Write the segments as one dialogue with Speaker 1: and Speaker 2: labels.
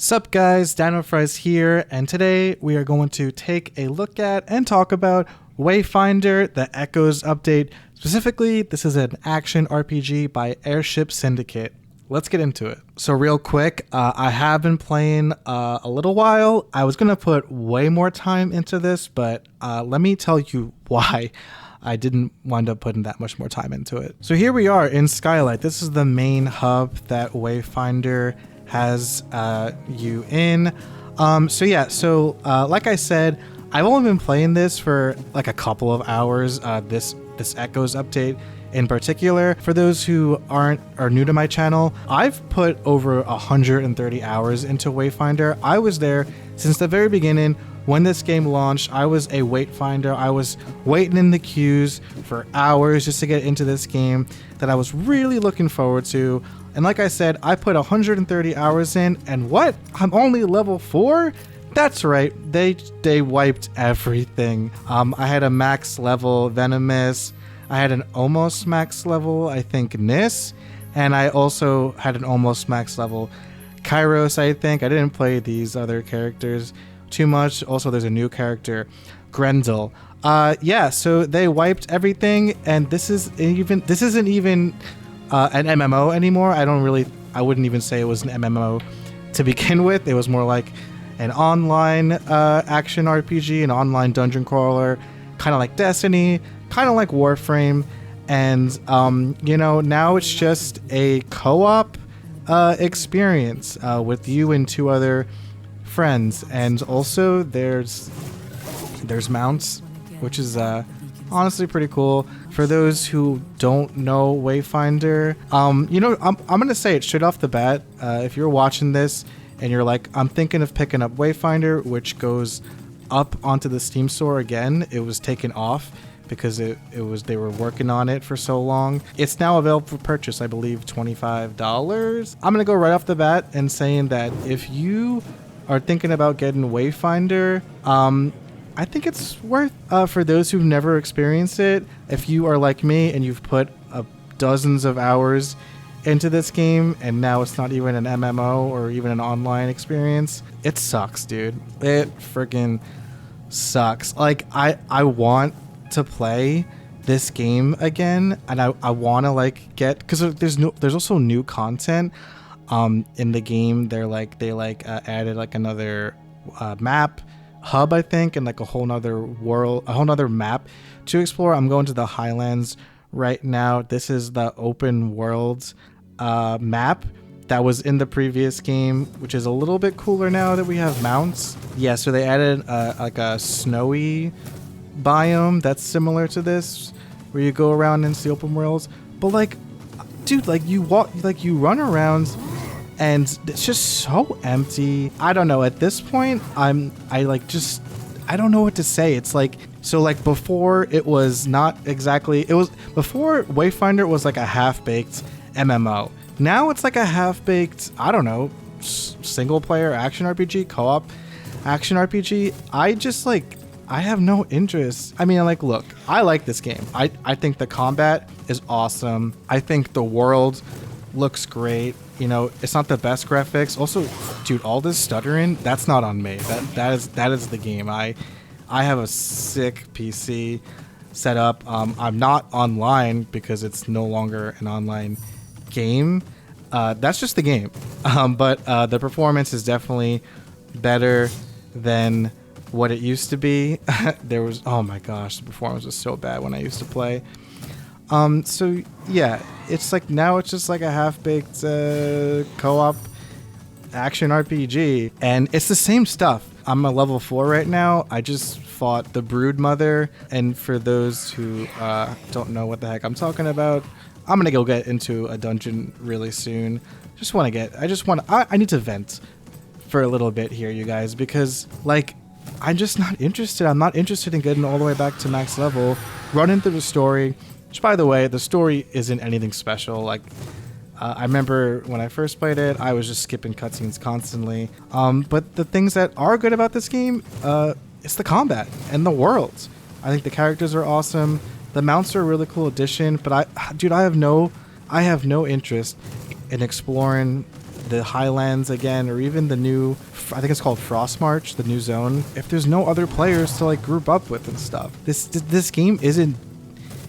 Speaker 1: Sup guys, dinofries here, and today we are going to take a look at and talk about Wayfinder, the Echoes update. Specifically, this is an action RPG by Airship Syndicate. Let's get into it. So real quick, I have been playing a little while. I was going to put way more time into this, but let me tell you why I didn't wind up putting that much more time into it. So here we are in Skylight. This is the main hub that Wayfinder has you in. So like I said, I've only been playing this for like a couple of hours, this Echoes update in particular. For those who are new to my channel, I've put over 130 hours into Wayfinder. I was there since the very beginning. When this game launched, I was a wayfinder. I was waiting in the queues for hours just to get into this game that I was really looking forward to. And like I said, I put 130 hours in, and what? I'm only level 4? That's right, they wiped everything. I had a max level Venomous, I had an almost max level, I think, Nis, and I also had an almost max level Kairos, I think. I didn't play these other characters too much. Also, there's a new character, Grendel. So they wiped everything, and this isn't even an MMO anymore. I wouldn't even say it was an MMO to begin with. It was more like an online action RPG, an online dungeon crawler, kind of like Destiny, kind of like Warframe, and now it's just a co-op experience with you and 2 other friends. And also there's mounts, which is honestly pretty cool. For those who don't know Wayfinder, I'm gonna say it straight off the bat. If you're watching this and you're like, I'm thinking of picking up Wayfinder, which goes up onto the Steam store again. It was taken off because they were working on it for so long. It's now available for purchase, I believe $25. I'm gonna go right off the bat and saying that if you are thinking about getting Wayfinder, I think it's worth, for those who've never experienced it. If you are like me and you've put dozens of hours into this game and now it's not even an MMO or even an online experience, it sucks, dude. It freaking sucks. Like, I want to play this game again, and I want to because there's also new content in the game. They added like another map hub, I think, and like a whole nother world, a whole nother map to explore. I'm going to the Highlands right now. This is the open world map that was in the previous game, which is a little bit cooler now that we have mounts. Yeah, so they added like a snowy biome that's similar to this, where you go around into the open worlds. But like, dude, like you run around and it's just so empty. I don't know. At this point, I don't know what to say. It's like, so like before it was not exactly, before Wayfinder was like a half-baked MMO. Now it's like a half-baked, I don't know, single player action RPG, co-op action RPG. I have no interest. I mean, like, look, I like this game. I think the combat is awesome. I think the world looks great. It's not the best graphics. Also, dude, all this stuttering, that's not on me. That is the game. I have a sick PC set up. I'm not online because it's no longer an online game. That's just the game. But the performance is definitely better than what it used to be. Oh my gosh, the performance was so bad when I used to play. So yeah, it's like now it's just like a half-baked co-op action RPG, and it's the same stuff. I'm a level 4 right now. I just fought the Broodmother, and for those who don't know what the heck I'm talking about, I'm gonna go get into a dungeon really soon. I need to vent for a little bit here, you guys, because like, I'm just not interested. I'm not interested in getting all the way back to max level, running through the story, which, by the way, the story isn't anything special. Like, I remember when I first played it, I was just skipping cutscenes constantly. But the things that are good about this game, it's the combat and the world. I think the characters are awesome. The mounts are a really cool addition, but I have no interest in exploring the Highlands again, or even the new, I think it's called Frost March, the new zone, if there's no other players to like group up with and stuff. This game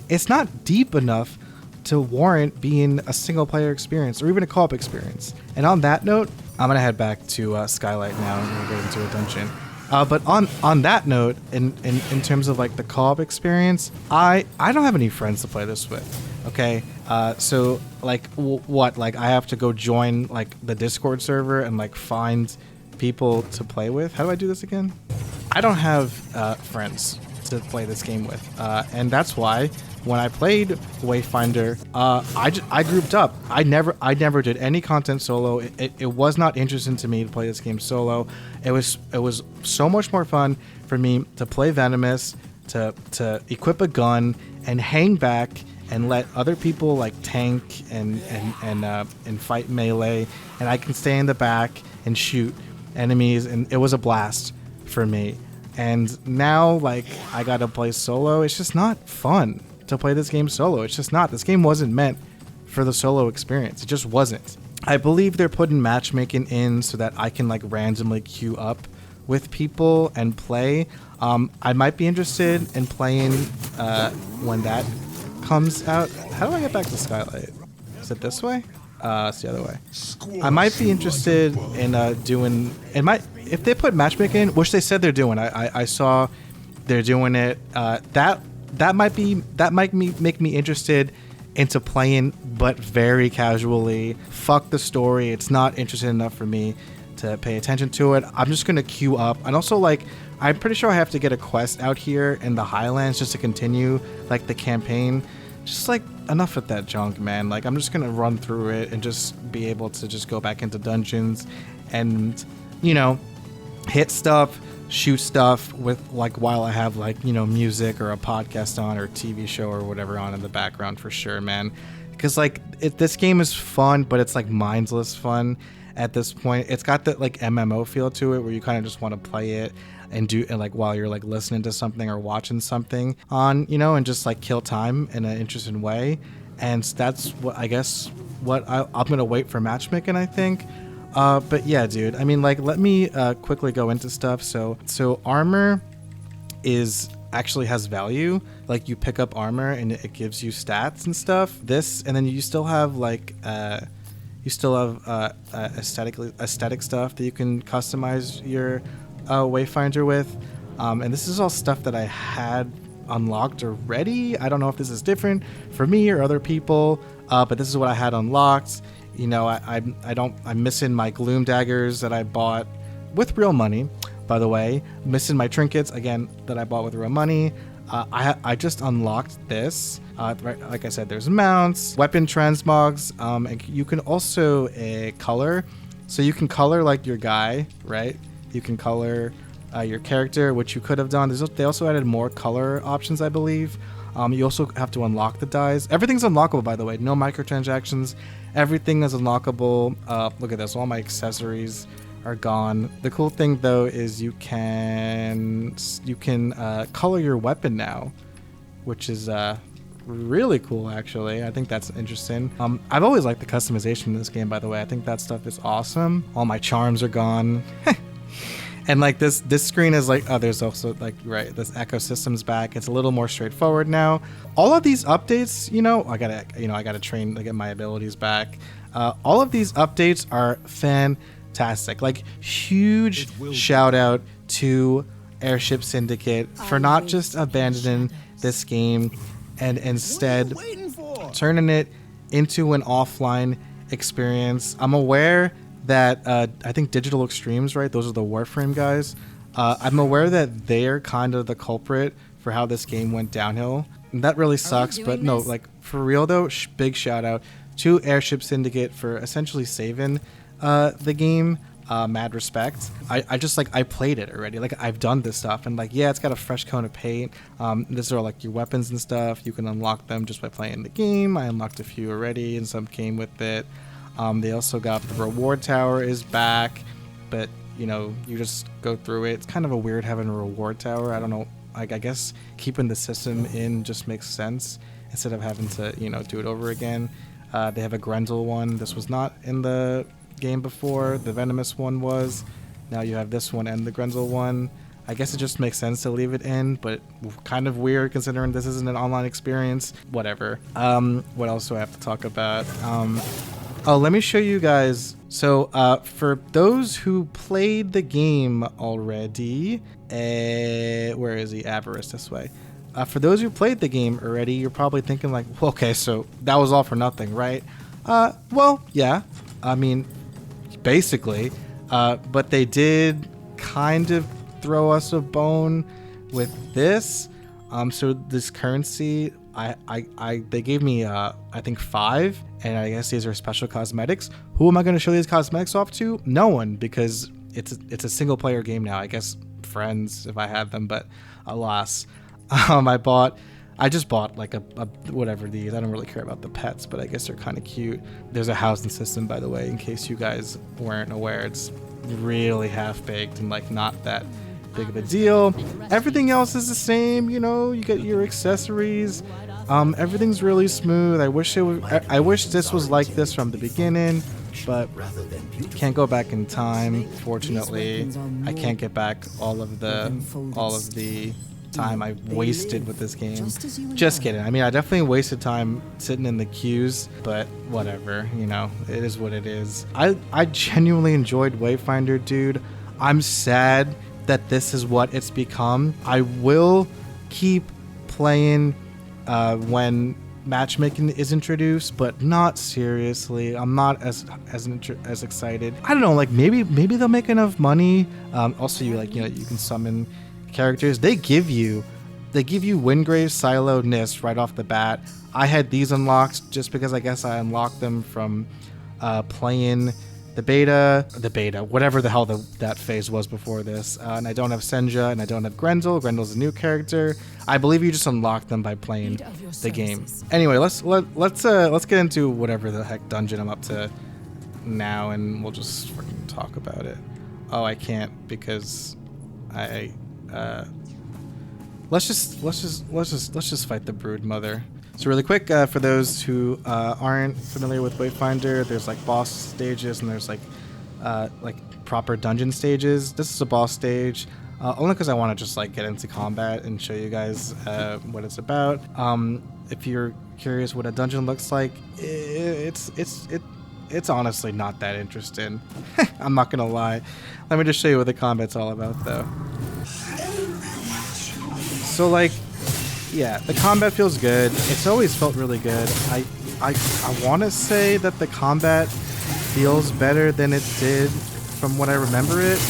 Speaker 1: it's not deep enough to warrant being a single player experience or even a co-op experience. And on that note, I'm gonna head back to Skylight now and we'll get into a dungeon. But on that note, in terms of like the co-op experience, I don't have any friends to play this with. Okay, so like what? Like I have to go join like the Discord server and like find people to play with. How do I do this again? I don't have friends to play this game with, and that's why when I played Wayfinder, I grouped up. I never did any content solo. It was not interesting to me to play this game solo. It was so much more fun for me to play Venomous, to equip a gun and hang back and let other people like tank and fight melee, and I can stay in the back and shoot enemies, and it was a blast for me. And now like I gotta play solo. It's just not fun to play this game solo. It's just not. This game wasn't meant for the solo experience. It just wasn't. I believe they're putting matchmaking in so that I can like randomly queue up with people and play. I might be interested in playing when that comes out. How do I get back to Skylight? Is it this way? It's the other way. I might be interested in doing. If they put matchmaking, which they said they're doing. I saw they're doing it. That might make me interested into playing, but very casually. Fuck the story. It's not interesting enough for me to pay attention to it. I'm just gonna queue up, and also like I'm pretty sure I have to get a quest out here in the Highlands just to continue like the campaign. Just like enough with that junk, man. Like I'm just gonna run through it and just be able to just go back into dungeons and hit stuff, shoot stuff with like while I have like music or a podcast on or a TV show or whatever on in the background for sure, man. Because like this game is fun, but it's like mindless fun at this point. It's got that like MMO feel to it where you kind of just want to play it and like while you're like listening to something or watching something on and just like kill time in an interesting way. And that's what I guess what I'm gonna wait for matchmaking, I think. But yeah, dude, I mean, like, let me quickly go into stuff. So armor actually has value. Like you pick up armor and it gives you stats and stuff. And then you still have like aesthetic stuff that you can customize your Wayfinder with. And this is all stuff that I had unlocked already. I don't know if this is different for me or other people, but this is what I had unlocked. I'm missing my gloom daggers that I bought with real money, by the way. Missing my trinkets again that I bought with real money. I just unlocked this. Like I said, there's mounts, weapon transmogs, and you can also color. So you can color like your guy, right? You can color your character, which you could have done. They also added more color options, I believe. You also have to unlock the dyes. Everything's unlockable, by the way. No microtransactions. Everything is unlockable. Look at this. All my accessories are gone. The cool thing, though, is you can color your weapon now, which is really cool, actually. I think that's interesting. I've always liked the customization in this game, by the way. I think that stuff is awesome. All my charms are gone. And like this screen is like, there's also like, right, this ecosystem's back. It's a little more straightforward now. All of these updates, I gotta train to get my abilities back. All of these updates are fantastic. Like huge shout out to Airship Syndicate for not just abandoning this game and instead turning it into an offline experience. I'm aware that I think Digital Extremes, right? Those are the Warframe guys. I'm aware that they're kind of the culprit for how this game went downhill. And that really sucks, but no, like for real though, big shout out to Airship Syndicate for essentially saving the game. Mad respect. I played it already. Like I've done this stuff and like, yeah, it's got a fresh coat of paint. These are like your weapons and stuff. You can unlock them just by playing the game. I unlocked a few already and some came with it. They also got the reward tower is back, but you just go through it. It's kind of a weird having a reward tower. I don't know. Like I guess keeping the system in just makes sense instead of having to do it over again. They have a Grendel one. This was not in the game before. The venomous one was. Now you have this one and the Grenzel one. I guess it just makes sense to leave it in, but kind of weird considering this isn't an online experience. Whatever. What else do I have to talk about? Oh, let me show you guys. So for those who played the game already, where is he? Avarice, this way. For those who played the game already, you're probably thinking like, well, okay, so that was all for nothing, right? Well, yeah. I mean, basically. But they did kind of throw us a bone with this. So this currency, they gave me I think 5, and I guess these are special cosmetics. Who am I going to show these cosmetics off to? No one, because it's a single player game now. I guess friends if I had them, but alas. I just bought like a whatever these. I don't really care about the pets, but I guess they're kind of cute. There's a housing system, by the way, in case you guys weren't aware. It's really half-baked and like not that big of a deal. Everything else is the same, you know. You get your accessories. Everything's really smooth. I wish this was like this from the beginning, but can't go back in time. Fortunately, I can't get back all of the time I wasted with this game. Just kidding. I mean, I definitely wasted time sitting in the queues, but whatever, you know, it is what it is. I genuinely enjoyed Wayfinder, dude. I'm sad that this is what it's become. I will keep playing when matchmaking is introduced, but not seriously. I'm not as excited. I don't know, like maybe they'll make enough money. Also, you can summon characters. They give you Wingrave, Silo, Nist right off the bat. I had these unlocked just because I guess I unlocked them from playing the beta, whatever the hell that phase was before this. And I don't have Senja, and I don't have Grenzel. Grenzel's a new character. I believe you just unlock them by playing the game. Anyway, let's get into whatever the heck dungeon I'm up to now, and we'll just freaking talk about it. Oh, I can't because let's just fight the Brood Mother. So really quick, for those who aren't familiar with Wayfinder, there's like boss stages and there's like proper dungeon stages. This is a boss stage, only because I want to just like get into combat and show you guys what it's about. If you're curious what a dungeon looks like, it's honestly not that interesting. I'm not gonna lie. Let me just show you what the combat's all about, though. So like, yeah, the combat feels good. It's always felt really good. I want to say that the combat feels better than it did from what I remember it.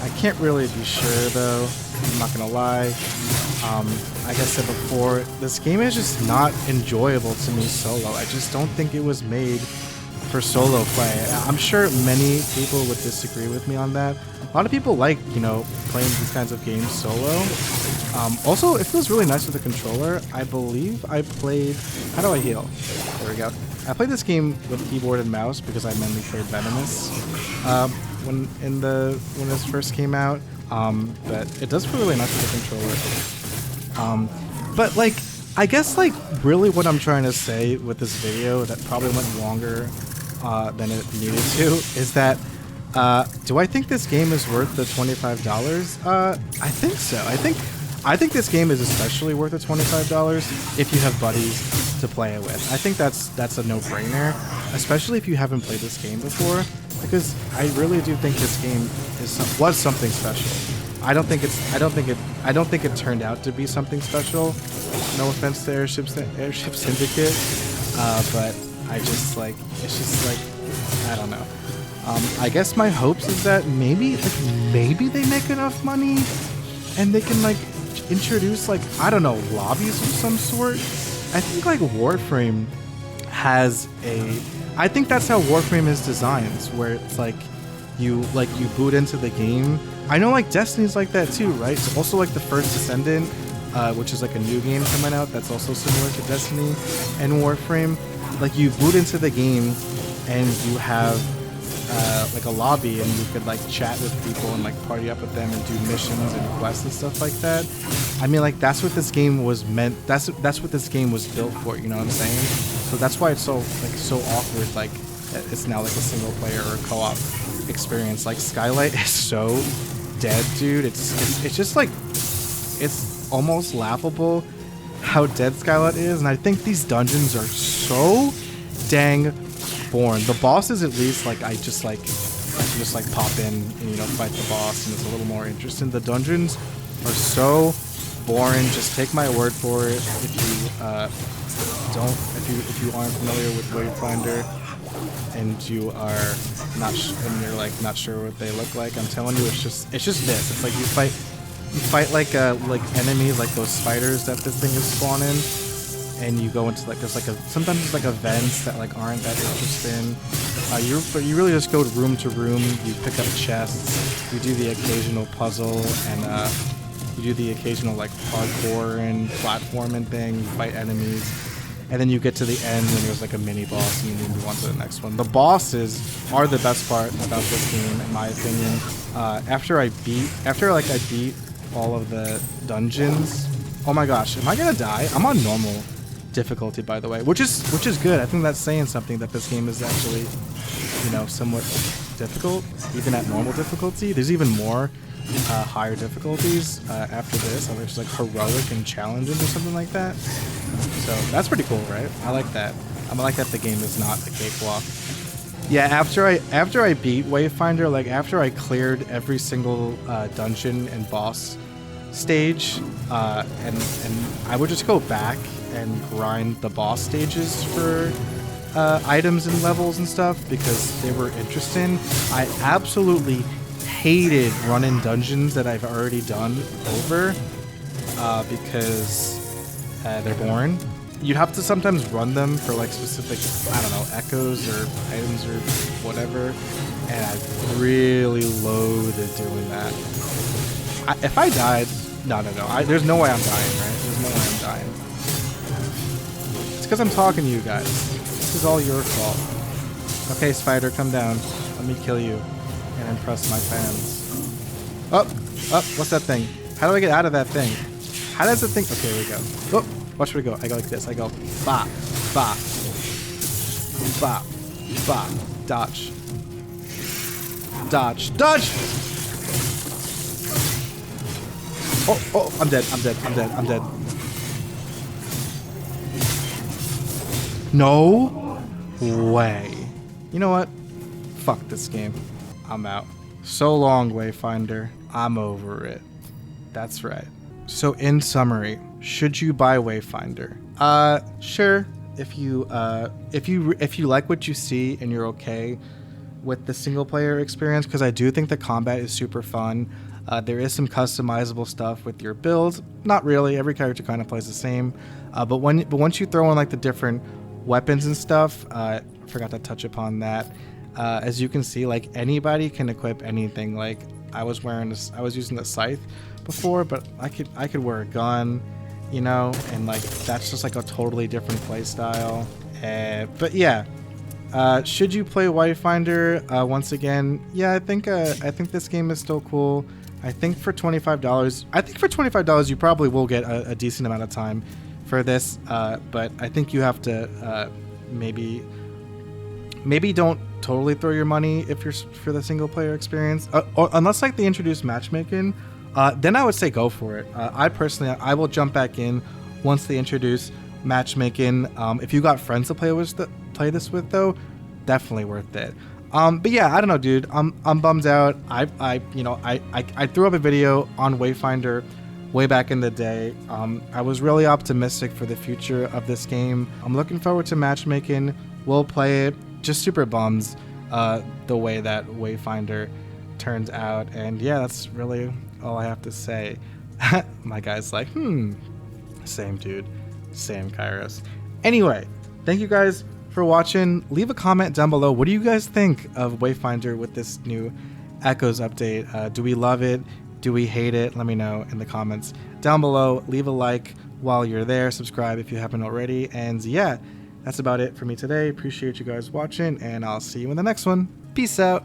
Speaker 1: I can't really be sure though. I'm not gonna lie. Like I said before, this game is just not enjoyable to me solo. I just don't think it was made for solo play. I'm sure many people would disagree with me on that. A lot of people like, playing these kinds of games solo. Also, it feels really nice with the controller. I believe I played... How do I heal? There we go. I played this game with keyboard and mouse because I mainly played Venomous when this first came out. But it does feel really nice with the controller. But like, I guess like really what I'm trying to say with this video that probably went longer than it needed to is that do I think this game is worth the $25? I think so. I think this game is especially worth the $25 if you have buddies to play it with. I think that's a no-brainer, especially if you haven't played this game before, because I really do think this game was something special. I don't think it turned out to be something special. No offense to Airship Syndicate, but it's just like I don't know. I guess my hopes is that maybe they make enough money and they can like introduce like, I don't know, lobbies of some sort. I think like Warframe has I think that's how Warframe is designed, where it's like you boot into the game. I know like Destiny's like that too, right? It's also like the first Descendant, which is like a new game coming out that's also similar to Destiny and Warframe. Like you boot into the game and you have like a lobby and you could like chat with people and like party up with them and do missions and quests and stuff like that. I mean, like that's what this game was meant. That's what this game was built for. You know what I'm saying? So that's why it's so awkward. Like it's now like a single player or co-op experience. Like Skylight is so dead, dude. It's just like, it's almost laughable how dead Skylight is, and I think these dungeons are so dang boring. The bosses, at least, like I can just like pop in and, you know, fight the boss, and it's a little more interesting. The dungeons are so boring. Just take my word for it. If you aren't familiar with Wayfinder and you are and you're like not sure what they look like, I'm telling you, it's just this. It's like you fight like enemies, like those spiders that this thing is spawning, and you go into like sometimes there's like events that like aren't that interesting. But you really just go room to room. You pick up chests. You do the occasional puzzle, and you do the occasional like parkour and platforming thing. You fight enemies, and then you get to the end, and there's like a mini boss, and you move on to the next one. The bosses are the best part about this game, in my opinion. After I beat all of the dungeons. Oh my gosh, am I gonna die? I'm on normal difficulty, by the way, which is good. I think that's saying something, that this game is actually, you know, somewhat difficult, even at normal difficulty. There's even more higher difficulties after this. There's like heroic and challenging or something like that. So that's pretty cool, right? I like that. I like that the game is not a cakewalk. Yeah, after I beat Wayfinder, like after I cleared every single dungeon and boss stage, and I would just go back and grind the boss stages for items and levels and stuff because they were interesting. I absolutely hated running dungeons that I've already done over because they're boring. You'd have to sometimes run them for like specific, I don't know, echoes or items or whatever, and I really loathed doing that. If I died, no, there's no way I'm dying, right? There's no way I'm dying. It's because I'm talking to you guys. This is all your fault. Okay, spider, come down. Let me kill you and impress my fans. Oh, what's that thing? How do I get out of that thing? How does the thing? Okay, here we go. Oh. Watch where I go. I go like this. I go ba, ba, ba, ba, dodge, dodge, dodge. Oh, I'm dead. I'm dead. No way. You know what? Fuck this game. I'm out. So long, Wayfinder. I'm over it. That's right. So in summary, should you buy Wayfinder? Sure. If you like what you see and you're okay with the single player experience, because I do think the combat is super fun. There is some customizable stuff with your build. Not really. Every character kind of plays the same. But once you throw in like the different weapons and stuff, I forgot to touch upon that. As you can see, like anybody can equip anything. Like I was using the scythe before, but I could wear a gun, you know, and like that's just like a totally different play style. But yeah, should you play Wayfinder? Once again, yeah, I think this game is still cool. I think for $25, you probably will get a decent amount of time for this. But I think you have to maybe don't totally throw your money if you're for the single player experience, or unless like they introduce matchmaking. Then I would say go for it. I will jump back in once they introduce matchmaking. If you got friends to play this with though, definitely worth it. But yeah, I don't know, dude. I'm bummed out. I threw up a video on Wayfinder way back in the day. I was really optimistic for the future of this game. I'm looking forward to matchmaking. We'll play it. Just super bums the way that Wayfinder turns out, and yeah, that's really all I have to say. My guy's like, same dude, same Kairos. Anyway, thank you guys for watching. Leave a comment down below. What do you guys think of Wayfinder with this new Echoes update? Do we love it? Do we hate it? Let me know in the comments down below. Leave a like while you're there. Subscribe if you haven't already. And yeah, that's about it for me today. Appreciate you guys watching, and I'll see you in the next one. Peace out.